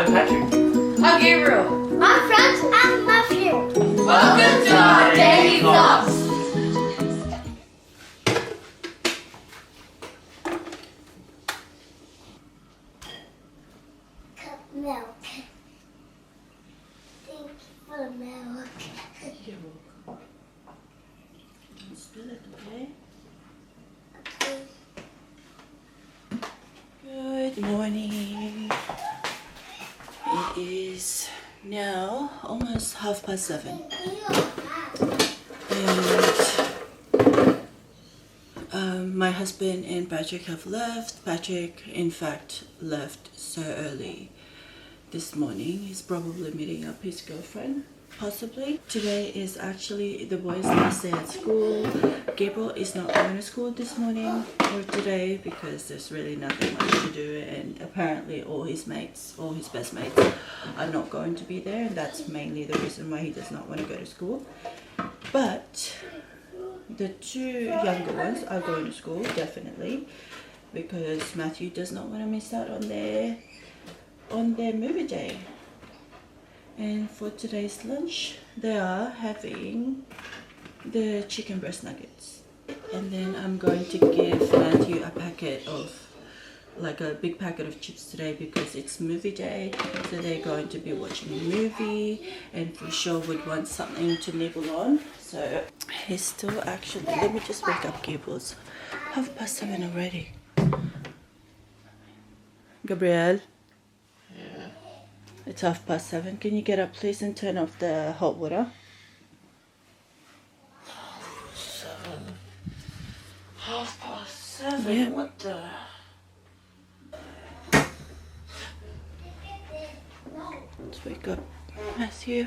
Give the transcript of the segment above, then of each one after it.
I'm Patrick. I'm Gabriel. I'm Franz. I'm Matthew. Welcome to our daily vlogs. Cup milk. Thank you for the milk. You're welcome. Don't spill it, okay? Okay. Good morning. It is now almost 7:30. And my husband and Patrick have left. Patrick, in fact, left so early this morning. He's probably meeting up his girlfriend, possibly. Today is actually the boys' last day at school. Gabriel is not going to school this morning or today because there's really nothing much to do, and apparently all his best mates are not going to be there, and that's mainly the reason why he does not want to go to school. But the two younger ones are going to school, definitely, because Matthew does not want to miss out on their movie day. And for today's lunch, they are having the chicken breast nuggets. And then I'm going to give Matthew a packet of, like a big packet of chips today because it's movie day. So they're going to be watching a movie and for sure would want something to nibble on. So he's still actually, let me just wake up Gabriel's 7:30 already. Gabriel? Yeah. It's 7:30. Can you get up please and turn off the hot water? 7. 7:30. Yeah. What the? Let's wake up Matthew.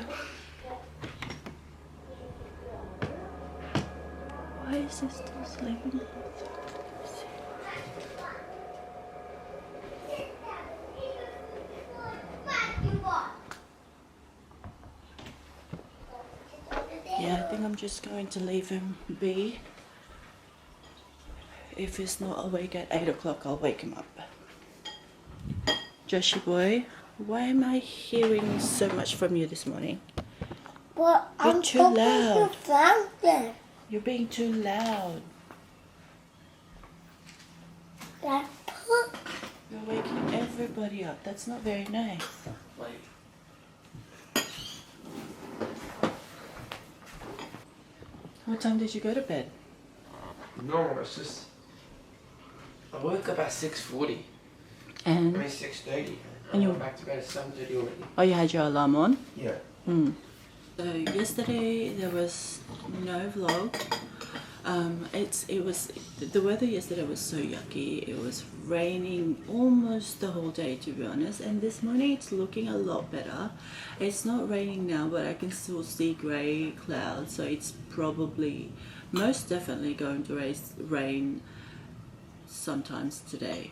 Why is he still sleeping? Yeah, I think I'm just going to leave him be. If he's not awake at 8 o'clock, I'll wake him up. Joshy boy, why am I hearing so much from you this morning? Well, You're I'm too talking loud. to Franklin. You're being too loud. That's You're waking everybody up. That's not very nice. Like, What time did you go to bed? no, it's just. I woke up at 6:40. I And mean 6:30. And you- I went back to bed at 7:30 already. oh, you had your alarm on? Yeah. So yesterday there was no vlog. It was the weather yesterday was so yucky. It was raining almost the whole day, to be honest. And this morning it's looking a lot better. It's not raining now, but I can still see grey clouds. So it's probably, most definitely going to rain sometimes today.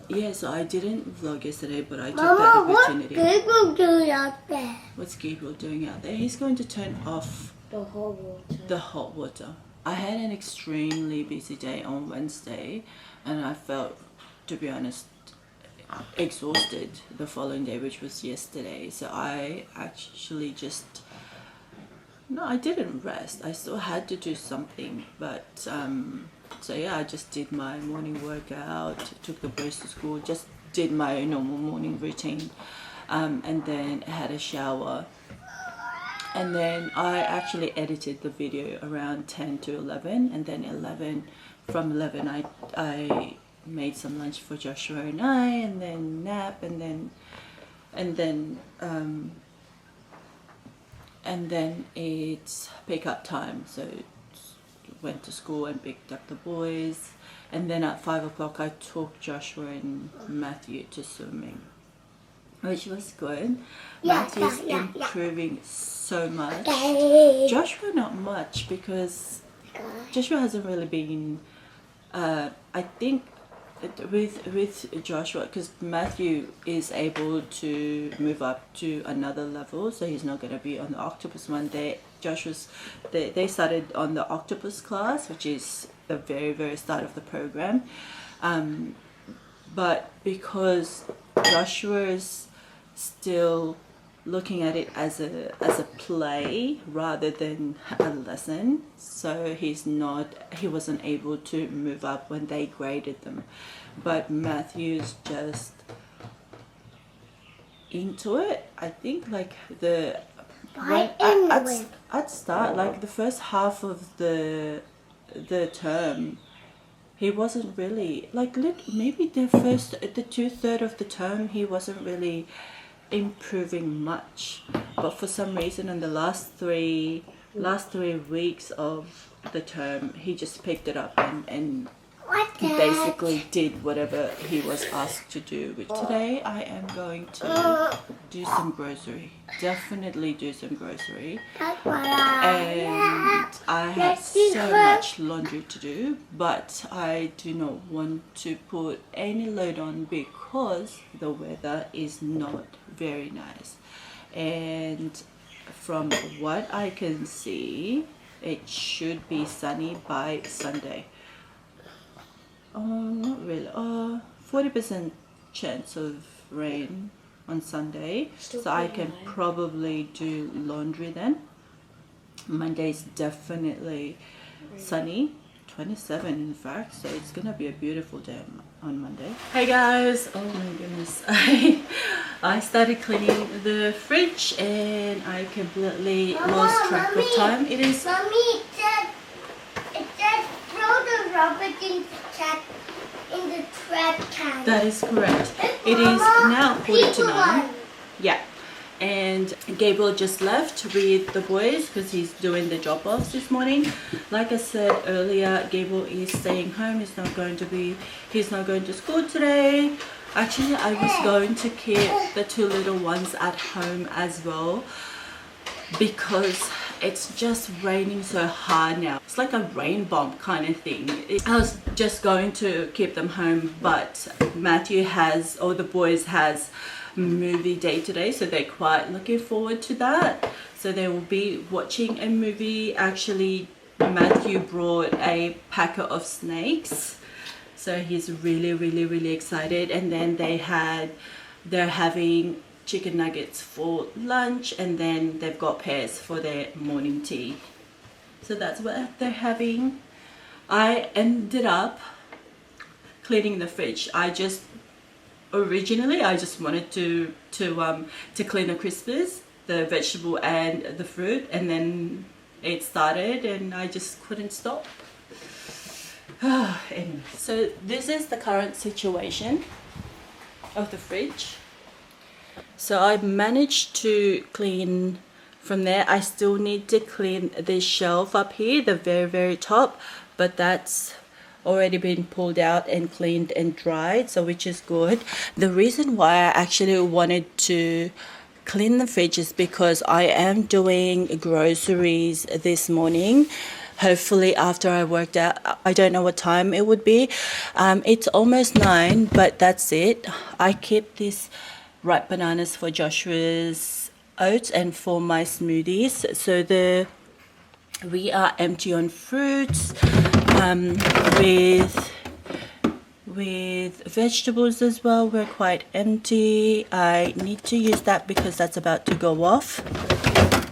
Yeah, so I didn't vlog yesterday, but I took that Mama, what opportunity. Gabriel doing out there? What's Gabriel doing out there? He's going to turn off The whole water. the hot water. I had an extremely busy day on Wednesday, and I felt, to be honest, exhausted the following day, which was yesterday. So I actually just, no, I didn't rest. I still had to do something, but so yeah, I just did my morning workout, took the boys to school, just did my normal morning routine, and then had a shower. And then I actually edited the video around 10 to 11, and then from 11 I made some lunch for Joshua and I, and then nap, and then it's pick up time. So went to school and picked up the boys, and then at 5 o'clock I took Joshua and Matthew to swimming, which was good. Matthew's improving so much. Joshua not much, because Joshua hasn't really been, I think with Joshua, because Matthew is able to move up to another level, so he's not going to be on the octopus one. They started on the octopus class, which is the very start of the program, but because Joshua's still looking at it as a play rather than a lesson. So he wasn't able to move up when they graded them. But Matthew's just into it. I think like I'd start like the first half of the term, he wasn't really like maybe the 2/3 of the term he wasn't really improving much, but for some reason in the last three weeks of the term he just picked it up and basically did whatever he was asked to do. Which today I am going to do some grocery, definitely do some grocery, and I have so much laundry to do, but I do not want to put any load on because the weather is not very nice, and from what I can see it should be sunny by Sunday. Not really. 40% chance of rain on Sunday, so I can probably do laundry then. Monday's definitely sunny, 27 in fact, so it's gonna be a beautiful day on Monday. Hey guys, oh my goodness, I started cleaning the fridge and I completely lost track of time. It is Mommy, it said throw the rubber in the trash can. That is correct. It is now 8:49. Yeah. And Gabriel just left with the boys because he's doing the drop-offs this morning. Like I said earlier, Gabriel is staying home. He's not going to school today. Actually, I was going to keep the two little ones at home as well because it's just raining so hard now. It's like a rain bomb kind of thing. I was just going to keep them home, but Matthew the boys has movie day today, so they're quite looking forward to that. So they will be watching a movie. Actually, Matthew brought a packet of snakes, so he's really excited. And then they're having chicken nuggets for lunch, and then they've got pears for their morning tea. So that's what they're having. I ended up cleaning the fridge. Originally I just wanted to clean the crispers, the vegetable and the fruit, and then it started and I just couldn't stop. Anyway, so this is the current situation of the fridge. So I managed to clean from there. I still need to clean this shelf up here, the very top, but that's already been pulled out and cleaned and dried, so which is good. The reason why I actually wanted to clean the fridge is because I am doing groceries this morning. Hopefully after I worked out, I don't know what time it would be. It's almost 9, but that's it. I keep these ripe bananas for Joshua's oats and for my smoothies. So we are empty on fruits. With vegetables as well, we're quite empty. I need to use that because that's about to go off.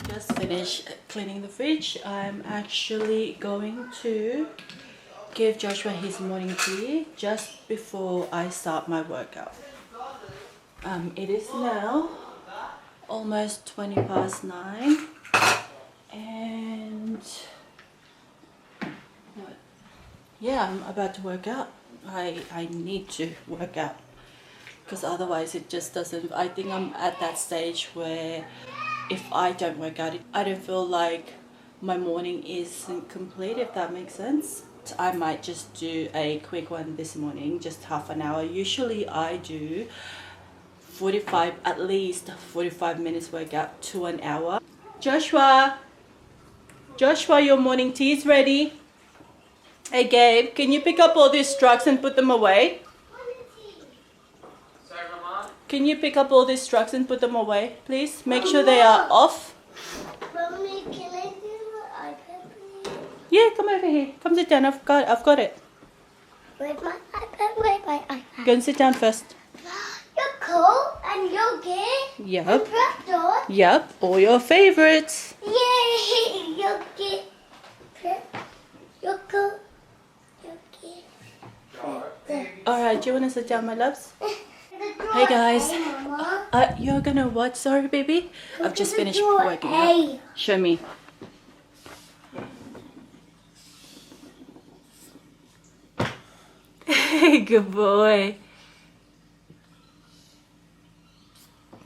Just finished cleaning the fridge. I'm actually going to give Joshua his morning tea just before I start my workout. It is now almost 9:20, and yeah, I'm about to work out. I need to work out because otherwise it just doesn't. I think I'm at that stage where if I don't work out, I don't feel like my morning isn't complete, if that makes sense. I might just do a quick one this morning, just half an hour. Usually I do at least 45 minutes workout to an hour. Joshua, your morning tea is ready. Hey Gabe, can you pick up all these trucks and put them away? Sorry, Mama? Can you pick up all these trucks and put them away, please? Make sure they are off. Mommy, can I do the iPad, please? Yeah, come over here. Come sit down. I've got it. Where's my iPad? Where's my iPad? Go and sit down first. You're cool and you're gay. Yep. Pretzels. Yep. All your favorites. Yay! Yogi. Yoko. Yogi. Alright, do you want to sit down, my loves? Hey guys. You're gonna what? Sorry, baby? I've just finished working out. Show me. Hey, good boy.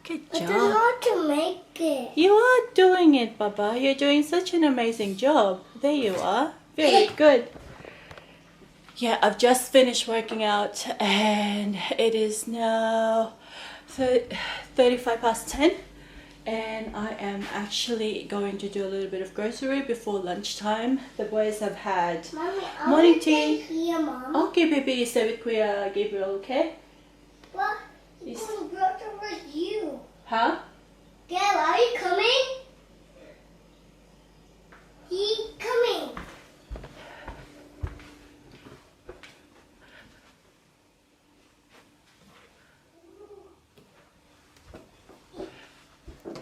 Good I don't know job. how to make it. You are doing it, Papa. You're doing such an amazing job. There you are. Very good. Yeah, I've just finished working out and it is now 35 past 10 and I am actually going to do a little bit of grocery before lunchtime. The boys have had Mommy, morning tea. Here, Mom. Okay, baby, you stay with Kuya Gabriel, okay? What? He's going to grocery with you. Huh? Dad, are you coming? He's coming.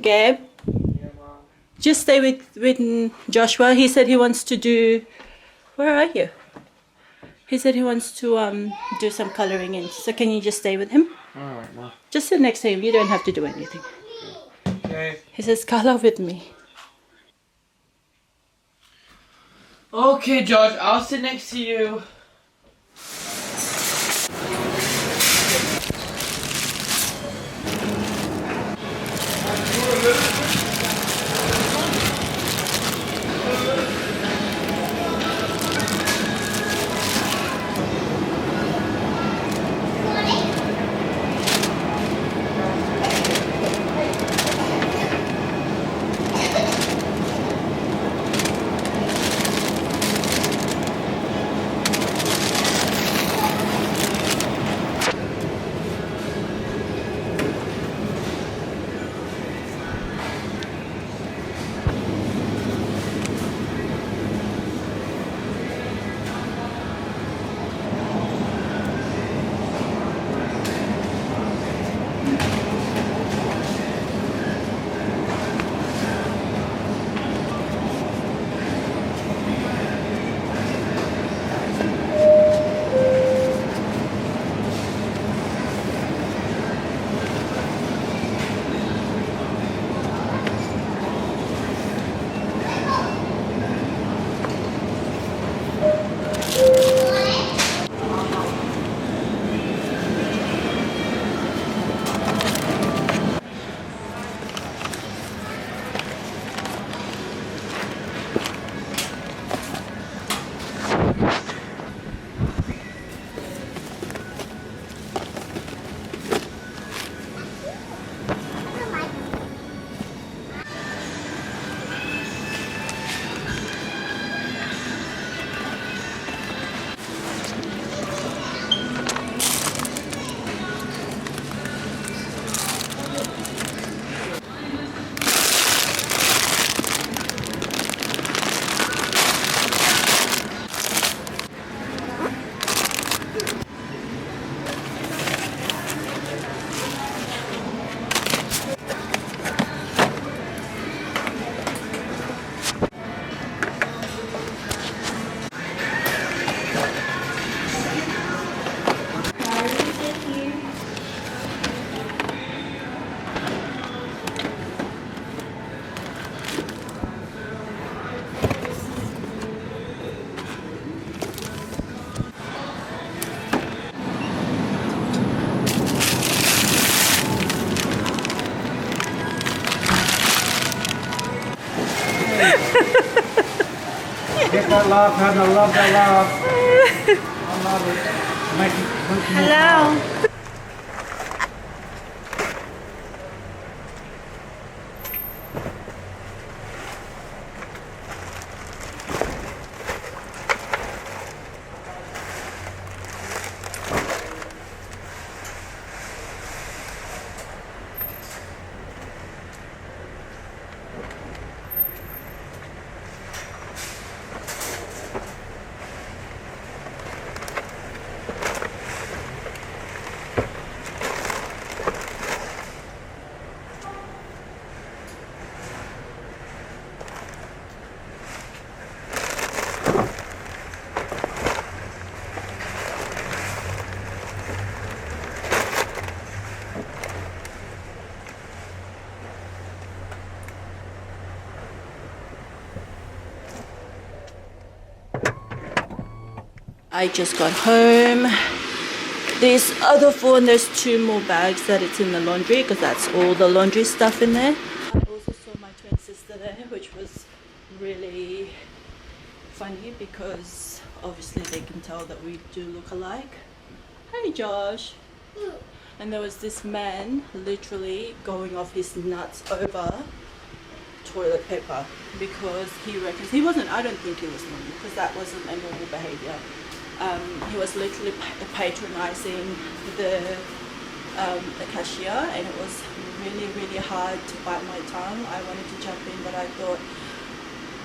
Gabe? Just stay with Joshua. He said he wants to do... Where are you? He said he wants to do some coloring in. So can you just stay with him? Alright, Ma. Just sit next to him. You don't have to do anything. Okay. He says, color with me. Okay, George, I'll sit next to you. Get that laugh, Hannah. I love that laugh. I love it. Make it Hello. I just got home. This other phone, there's 2 more bags that it's in the laundry because that's all the laundry stuff in there. I also saw my twin sister there, which was really funny because obviously they can tell that we do look alike. Hey Josh. And there was this man literally going off his nuts over toilet paper because he reckons he wasn't, I don't think he was normal because that wasn't a normal behavior. He was literally patronizing the cashier, and it was really hard to bite my tongue. I wanted to jump in, but I thought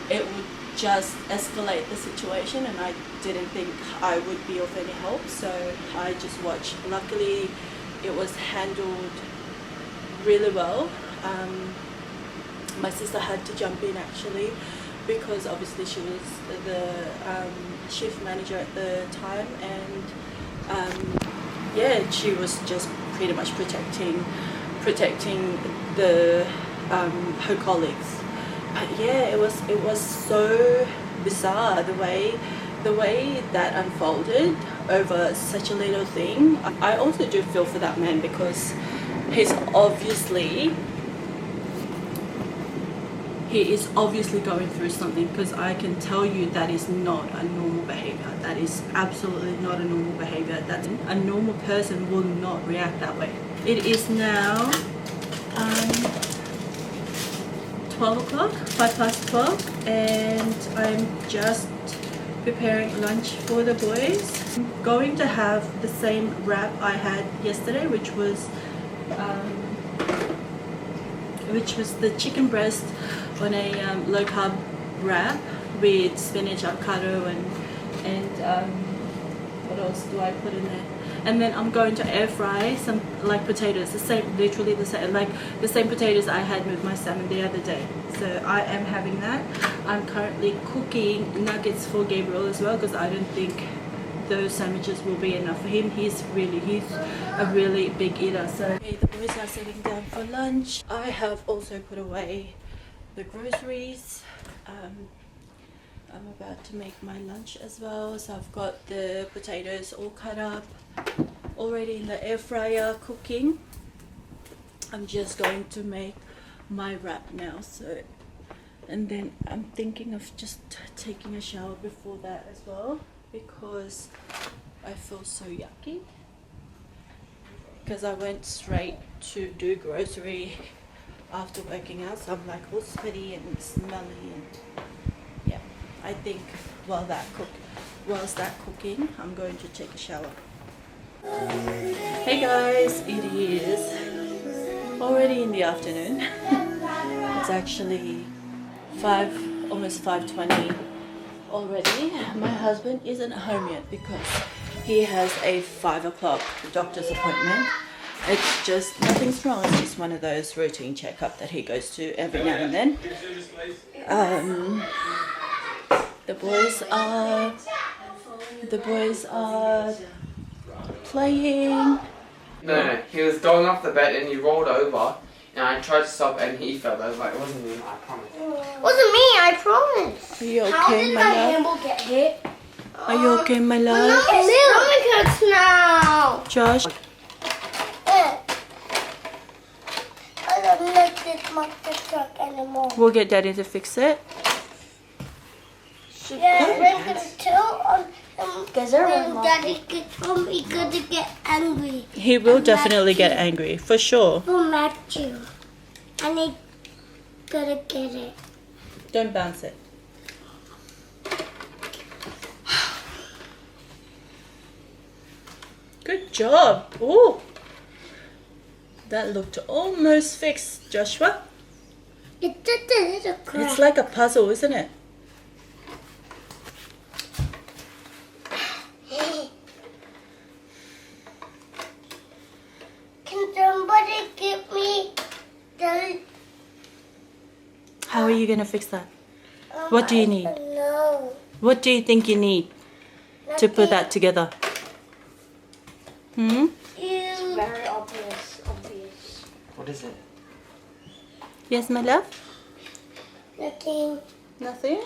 it would just escalate the situation, and I didn't think I would be of any help, so I just watched. Luckily it was handled really well. My sister had to jump in actually because obviously she was the shift manager at the time, and yeah, she was just pretty much protecting the her colleagues. But yeah, it was so bizarre the way that unfolded over such a little thing. I also do feel for that man because he is obviously going through something, because I can tell you that is not a normal behavior. That is absolutely not a normal behavior. That a normal person will not react that way. It is now 12 o'clock, 12:05, and I'm just preparing lunch for the boys. I'm going to have the same wrap I had yesterday, which was the chicken breast on a low carb wrap with spinach, avocado, and what else do I put in there? And then I'm going to air fry some like potatoes, literally the same potatoes I had with my salmon the other day. So I am having that. I'm currently cooking nuggets for Gabriel as well because I don't think those sandwiches will be enough for him. He's a really big eater. So okay, the boys are sitting down for lunch. I have also put away the groceries. I'm about to make my lunch as well. So I've got the potatoes all cut up, already in the air fryer cooking. I'm just going to make my wrap now. So, and then I'm thinking of just taking a shower before that as well, because I feel so yucky because I went straight to do grocery after working out, so I'm like all sweaty and smelly, and yeah, I think whilst that cooking, I'm going to take a shower. Hey guys, it is already in the afternoon. It's actually almost 5:20 already. My husband isn't home yet because he has a 5 o'clock doctor's appointment. It's just, nothing's wrong, it's just one of those routine checkup that he goes to every now and then. The boys are playing. No, he was going off the bed and he rolled over, and I tried to stop and he fell over. It wasn't me, I promise. Wasn't me, I promise. Are you How okay, did my my love? handle get hit? Are you okay, my love? My stomach hurts now. Josh? I don't like this monster truck anymore. We'll get Daddy to fix it. Yeah, we're gonna tell when Daddy gets home, he's gonna get angry. He will definitely get angry, for sure. For Matthew. And he's gonna get it. Don't bounce it. Good job. Ooh. That looked almost fixed, Joshua. It's just a little crack. It's like a puzzle, isn't it? Can somebody give me the... How are you going to fix that? What do you need? No. What do you think you need to put that together? It's Very obvious. What is it? Yes, my love? Nothing. Nothing?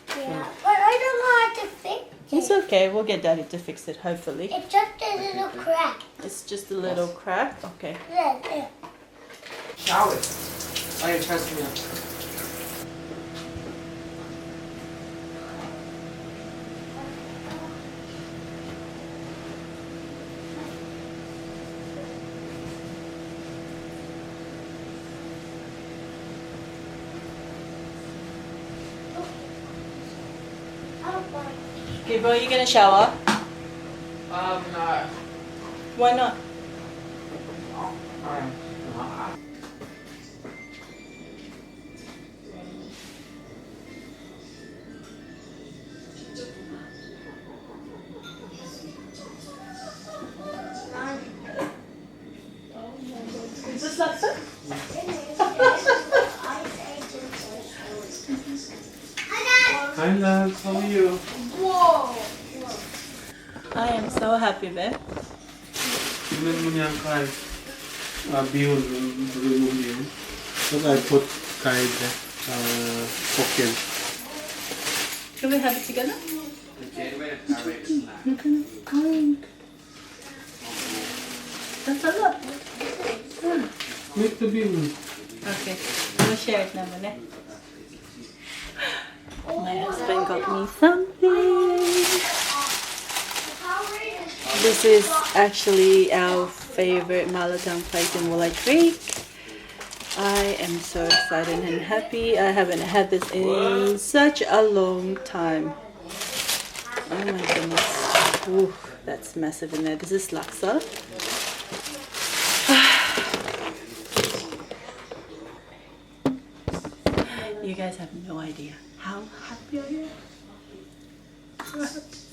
Yeah. But I don't know how to fix It's okay. We'll get Daddy to fix it, hopefully. It's just a little crack. It's just a little crack. Okay. There. Shower. Oh, you're pressing me up. Gabriel, are you gonna shower? No. Why not? I'm not. Is this LAKSA? Hi, love. How are you? I am so happy, babe. Tingnan mo niya ang card. Bihon, remove yun. Look, I put card, pocket. Can we have it together? That's a lot. Wait the bihon. Okay, we'll share it naman eh. My husband got me something. This is actually our favorite malatang place in Wolli Creek. I am so excited and happy. I haven't had this in such a long time. Oh my goodness. Ooh, that's massive in there. This is LAKSA. You guys have no idea how happy I am. So happy.